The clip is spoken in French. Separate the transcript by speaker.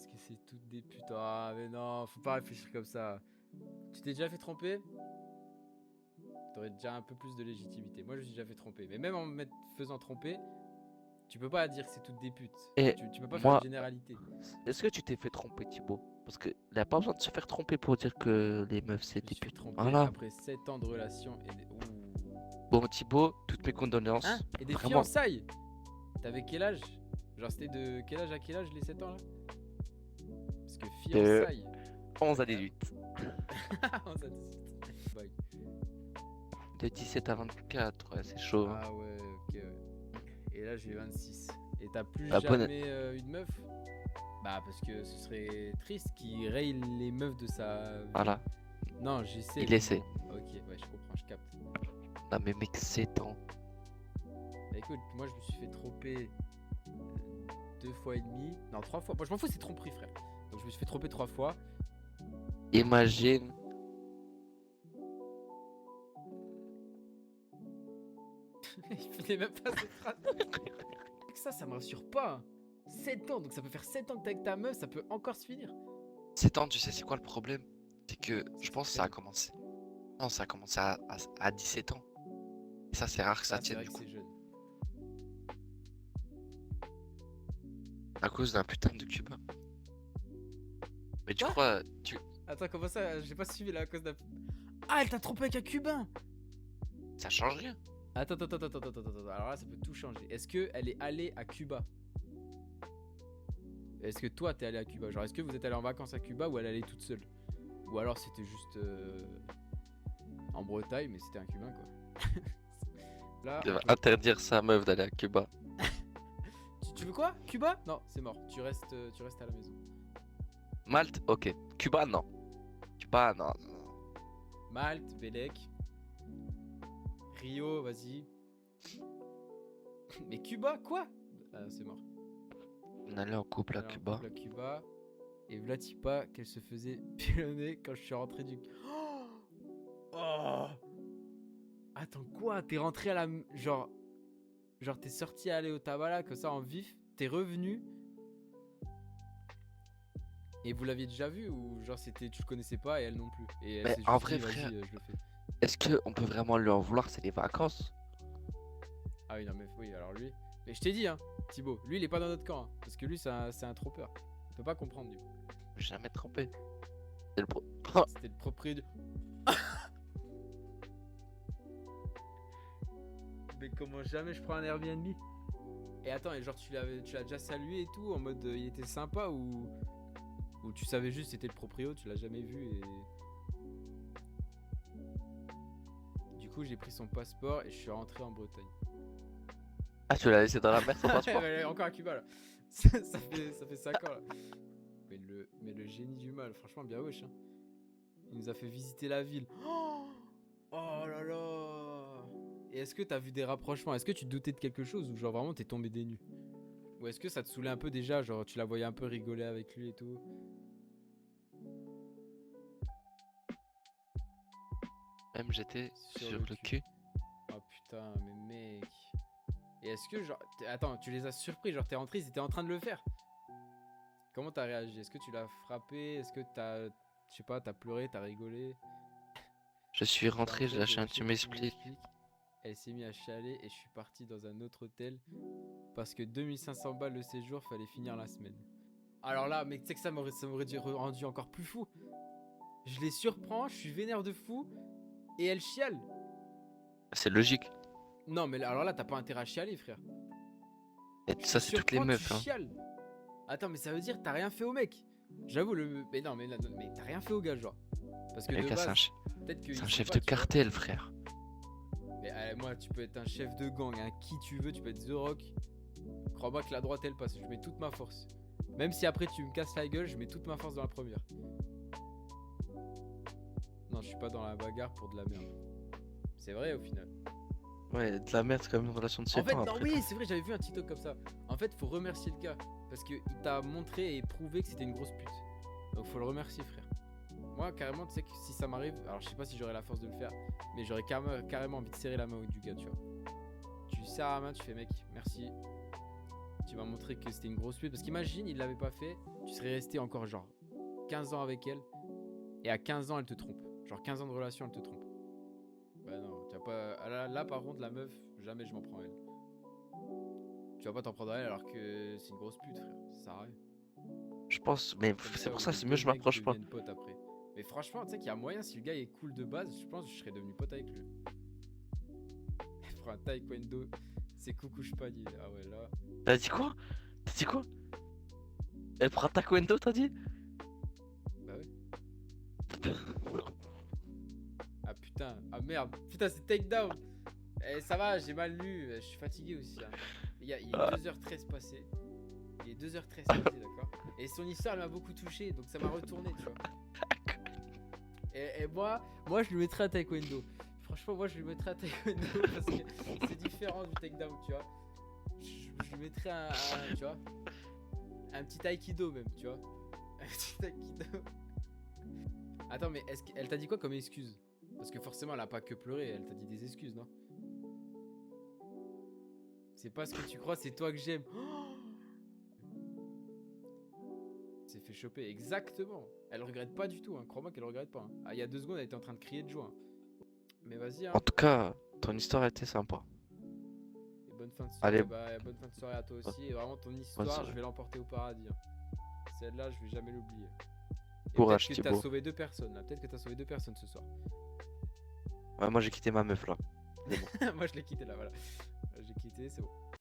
Speaker 1: parce que c'est toutes des putes. Ah, mais non, faut pas réfléchir comme ça. Tu t'es déjà fait tromper? T'aurais déjà un peu plus de légitimité. Moi, je me suis déjà fait tromper. Mais même en me faisant tromper, tu peux pas dire que c'est toutes des putes.
Speaker 2: Et
Speaker 1: Tu peux pas faire une
Speaker 2: moi,
Speaker 1: généralité.
Speaker 2: est-ce que tu t'es fait tromper, Thibaut? Parce qu'il n'y a pas besoin de se faire tromper pour dire que les meufs,
Speaker 1: Je
Speaker 2: c'est
Speaker 1: me
Speaker 2: des
Speaker 1: suis fait
Speaker 2: putes.
Speaker 1: tromper
Speaker 2: Voilà.
Speaker 1: après 7 ans de relation et des... Ouh.
Speaker 2: Bon, Thibaut, toutes mes
Speaker 1: Hein?
Speaker 2: condoléances.
Speaker 1: Et des
Speaker 2: Vraiment,
Speaker 1: fiançailles? T'avais quel âge? Genre, c'était de quel âge à quel âge les 7 ans là? Parce que
Speaker 2: de
Speaker 1: fiançailles.
Speaker 2: 11 à 18.
Speaker 1: On s'en dit. Bye.
Speaker 2: De 17 à 24, ouais, c'est chaud. Hein.
Speaker 1: Ah ouais, ok. Ouais. Et là, j'ai 26. Et t'as plus
Speaker 2: Bah, bonne...
Speaker 1: jamais eu de meuf? Bah, parce que ce serait triste qu'il raye les meufs de sa vie.
Speaker 2: Voilà,
Speaker 1: Non, j'essaie.
Speaker 2: il essaie.
Speaker 1: Ok, ouais, je comprends, je capte.
Speaker 2: Non, mais mec, 7 ans.
Speaker 1: Bah, écoute, moi, je me suis fait tromper 2 fois et demi. Non, 3 fois. Moi, je m'en fous, c'est tromperie, frère. Donc, je me suis fait tromper 3 fois.
Speaker 2: Imagine.
Speaker 1: Il finit même pas cette phrase. Ça me rassure pas. 7 ans, donc ça peut faire 7 ans que t'es avec ta meuf, ça peut encore se finir.
Speaker 2: 7 ans, tu sais, c'est quoi le problème? C'est que je pense que ça a commencé. Non, ça a commencé à 17 ans. Et ça, c'est rare que ça
Speaker 1: Ah, c'est
Speaker 2: tienne
Speaker 1: vrai
Speaker 2: du
Speaker 1: que
Speaker 2: coup.
Speaker 1: c'est jeune.
Speaker 2: À cause d'un putain de cubain. Mais tu
Speaker 1: Quoi?
Speaker 2: crois,
Speaker 1: Attends, comment ça? J'ai pas suivi là à cause d'un. Ah, elle t'a trompé avec un cubain!
Speaker 2: ça change rien.
Speaker 1: Attends. Alors là, ça peut tout changer. Est-ce qu'elle est allée à Cuba? Est-ce que toi, t'es allé à Cuba? Genre, est-ce que vous êtes allé en vacances à Cuba ou elle allait toute seule? Ou alors c'était juste en Bretagne, mais c'était un cubain quoi. Là,
Speaker 2: Il
Speaker 1: on
Speaker 2: va
Speaker 1: peut...
Speaker 2: interdire sa meuf d'aller à Cuba.
Speaker 1: tu veux quoi? Cuba? Non, c'est mort. Tu restes à la maison.
Speaker 2: Malte, ok. Cuba, non. Cuba, non.
Speaker 1: Malte, Bélec. Rio, vas-y. Mais Cuba, quoi? Ah, c'est mort.
Speaker 2: On allait en couple à
Speaker 1: Alors,
Speaker 2: Cuba.
Speaker 1: couple à Cuba. Et Vlatipa qu'elle se faisait pilonner quand je suis rentré du... Oh. Attends, quoi? T'es rentré à la... Genre t'es sorti aller au Tabala comme ça en vif. T'es revenu. Et vous l'aviez déjà vu ou genre c'était tu le connaissais pas et elle non plus? Et elle
Speaker 2: Mais
Speaker 1: s'est
Speaker 2: en
Speaker 1: juste
Speaker 2: vrai,
Speaker 1: dit
Speaker 2: frère,
Speaker 1: vas-y je le fais.
Speaker 2: est-ce qu'on peut vraiment lui en vouloir? C'est les vacances.
Speaker 1: Ah oui non mais oui alors lui. Mais je t'ai dit hein Thibaut, lui il est pas dans notre camp. Hein, parce que lui c'est un trompeur. On peut pas comprendre du coup.
Speaker 2: Je jamais trompé. C'est le pro...
Speaker 1: C'était le propriétaire. Mais comment jamais je prends un Airbnb? Et attends, et genre tu l'as déjà salué et tout en mode il était sympa ou tu savais juste c'était le proprio, tu l'as jamais vu et du coup j'ai pris son passeport et je suis rentré en Bretagne.
Speaker 2: Ah, tu l'as laissé dans la mer son passeport?
Speaker 1: Ouais, encore à Cuba là. Ça fait 5 ans là. Mais le génie du mal, franchement bien wesh hein. Il nous a fait visiter la ville. Oh là là. Et est-ce que t'as vu des rapprochements? Est-ce que tu te doutais de quelque chose ou genre vraiment t'es tombé des nues? Ou est-ce que ça te saoulait un peu déjà? Genre tu la voyais un peu rigoler avec lui et tout?
Speaker 2: Même j'étais sur le cul.
Speaker 1: Oh putain, mais mec. Et est-ce que genre... Attends, tu les as surpris, genre t'es rentré, ils étaient en train de le faire. Comment t'as réagi? Est-ce que tu l'as frappé? Est-ce que t'as... Je sais pas, t'as pleuré, t'as rigolé?
Speaker 2: Je suis rentré, j'ai lâché un tu m'expliques.
Speaker 1: Elle s'est mise à chialer et je suis parti dans un autre hôtel parce que 2500 balles le séjour, fallait finir la semaine. Alors là, mec, tu sais que ça m'aurait rendu encore plus fou. Je les surprends, je suis vénère de fou et elle chiale.
Speaker 2: C'est logique.
Speaker 1: Non, mais alors là, t'as pas intérêt à chialer, frère.
Speaker 2: Et
Speaker 1: Tu
Speaker 2: ça,
Speaker 1: te
Speaker 2: c'est toutes les
Speaker 1: surprends,
Speaker 2: meufs.
Speaker 1: tu
Speaker 2: Hein.
Speaker 1: chiales. Attends, mais ça veut dire que t'as rien fait au mec. J'avoue, mais non, mais t'as rien fait au gars, genre. Parce que
Speaker 2: Le
Speaker 1: de
Speaker 2: gars,
Speaker 1: base, peut-être que
Speaker 2: c'est un chef de cartel, frère.
Speaker 1: Mais moi, tu peux être un chef de gang, hein, qui tu veux, tu peux être The Rock. Crois-moi que la droite, elle passe. Je mets toute ma force. Même si après tu me casses la gueule, je mets toute ma force dans la première. Non, je suis pas dans la bagarre pour de la merde. C'est vrai au final.
Speaker 2: Ouais, de la merde, c'est quand même une relation de 7
Speaker 1: En fait,
Speaker 2: ans
Speaker 1: non,
Speaker 2: après.
Speaker 1: oui, c'est vrai, j'avais vu un TikTok comme ça. En fait, faut remercier le gars. Parce qu'il t'a montré et prouvé que c'était une grosse pute. Donc faut le remercier, frère. Moi, carrément, tu sais que si ça m'arrive, alors je sais pas si j'aurais la force de le faire, mais j'aurais carrément envie de serrer la main du gars, tu vois. Tu serres la main, tu fais mec, merci. Tu vas montrer que c'était une grosse pute. Parce qu'imagine, il l'avait pas fait, tu serais resté encore genre 15 ans avec elle. Et à 15 ans, elle te trompe. Genre 15 ans de relation, elle te trompe. Bah non, tu vas pas. Là, par contre, la meuf, jamais je m'en prends à elle. Tu vas pas t'en prendre à elle alors que c'est une grosse pute, frère. Ça sert à rien.
Speaker 2: Je pense, mais
Speaker 1: Comme
Speaker 2: c'est pour
Speaker 1: où
Speaker 2: ça,
Speaker 1: les
Speaker 2: c'est mieux,
Speaker 1: deux
Speaker 2: je
Speaker 1: mecs
Speaker 2: m'approche pas.
Speaker 1: deviennent potes après. Mais franchement, tu sais qu'il y a moyen, si le gars est cool de base, je pense que je serais devenu pote avec lui. Elle prend un taekwondo, c'est coucou panier. Ah ouais, là.
Speaker 2: T'as dit quoi? T'as dit quoi? Elle prend taekwondo, t'as dit?
Speaker 1: Bah ouais. Ah putain, ah merde, putain, c'est takedown. Eh, ça va, j'ai mal lu, je suis fatigué aussi. Hein. Il est 2h13 passé. Il est 2h13 passé, d'accord. Et son histoire, elle m'a beaucoup touché, donc ça m'a retourné, tu vois. Et moi, je lui mettrais un taekwondo. Franchement, moi, je lui mettrais un taekwondo parce que c'est différent du takedown, tu vois. Je lui mettrais tu vois, un petit aikido même, tu vois. Un petit aikido. Attends, mais elle t'a dit quoi comme excuse? Parce que forcément, elle a pas que pleuré, elle t'a dit des excuses, non? C'est pas ce que tu crois, c'est toi que j'aime. C'est fait choper, exactement. Elle regrette pas du tout, hein. Crois-moi qu'elle regrette pas. Hein. Ah, il y a 2 secondes, elle était en train de crier de joie. Hein. Mais vas-y, hein.
Speaker 2: En tout cas, ton histoire était sympa.
Speaker 1: Et bonne fin de soirée.
Speaker 2: Allez.
Speaker 1: Bah, bonne fin de soirée à toi aussi. Et vraiment, ton
Speaker 2: Bonne
Speaker 1: histoire,
Speaker 2: soirée.
Speaker 1: je vais l'emporter au paradis. Hein. Celle-là, je vais jamais l'oublier. Et
Speaker 2: Courage,
Speaker 1: peut-être que t'as
Speaker 2: Thibaut.
Speaker 1: sauvé 2 personnes, là. Peut-être que t'as sauvé 2 personnes ce soir.
Speaker 2: Ouais, moi j'ai quitté ma meuf là.
Speaker 1: Moi, je l'ai quitté là, voilà. J'ai quitté, c'est bon.